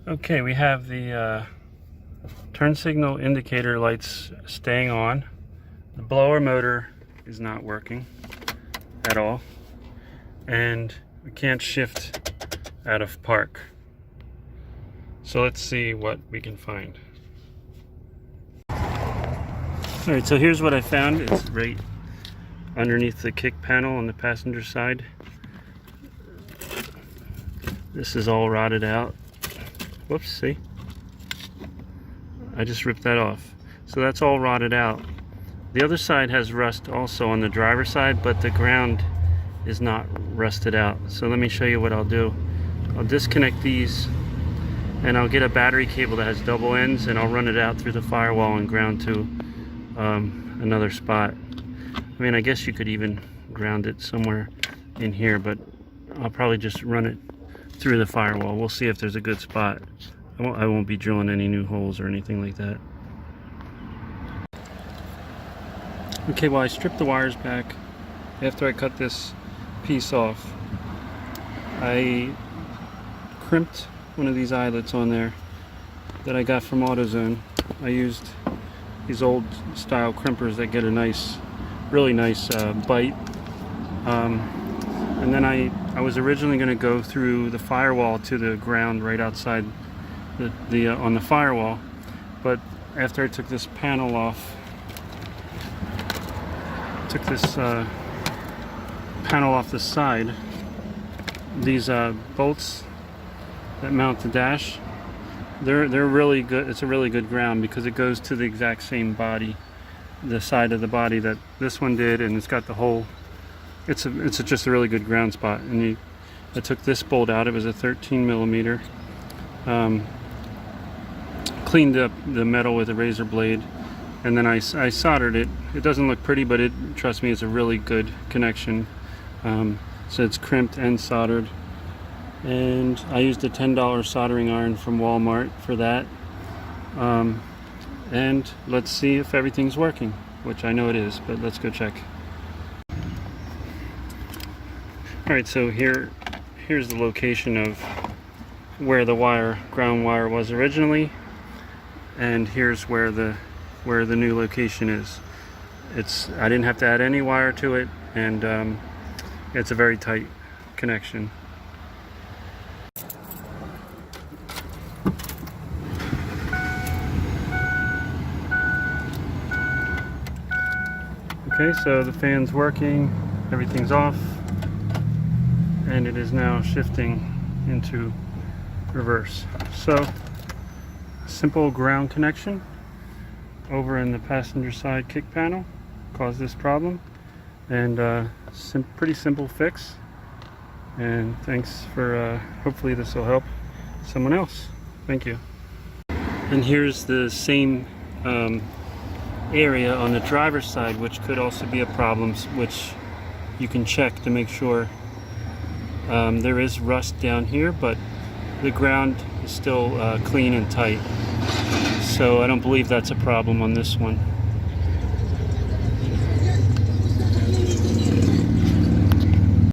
Okay, we have the turn signal indicator lights staying on. The blower motor is not working at all, and we can't shift out of park. So let's see what we can find. Alright, so here's what I found. It's right underneath the kick panel on the passenger side. This is all rotted out. Whoops, see? I just ripped that off. So that's all rotted out. The other side has rust also on the driver's side, but the ground is not rusted out. So let me show you what I'll do. I'll disconnect these and I'll get a battery cable that has double ends, and I'll run it out through the firewall and ground to another spot. I mean, I guess you could even ground it somewhere in here, but I'll probably just run it through the firewall. We'll see if there's a good spot. I won't be drilling any new holes or anything like that. Okay, well, I stripped the wires back after I cut this piece off. I crimped one of these eyelets on there that I got from AutoZone. I used these old style crimpers that get a nice, really nice bite. And then I was originally going to go through the firewall to the ground right outside on the firewall, but after I took this panel off, panel off the side, these bolts that mount the dash, they're really good. It's a really good ground because it goes to the exact same body, the side of the body that this one did, and it's got the whole. It's just a really good ground spot. And I took this bolt out. It was a 13 millimeter. Cleaned up the metal with a razor blade, and then I soldered it. It doesn't look pretty, but trust me, it's a really good connection. So it's crimped and soldered. And I used a $10 soldering iron from Walmart for that. And let's see if everything's working, which I know it is, but let's go check. Alright, so here's the location of where the ground wire was originally, and here's where the new location is. I didn't have to add any wire to it, and it's a very tight connection. Okay, so the fan's working, everything's off, and it is now shifting into reverse. So, simple ground connection over in the passenger side kick panel caused this problem, and pretty simple fix. And thanks for, hopefully this will help someone else. Thank you. And here's the same area on the driver's side, which could also be a problem, which you can check to make sure. There is rust down here, but the ground is still clean and tight. So I don't believe that's a problem on this one.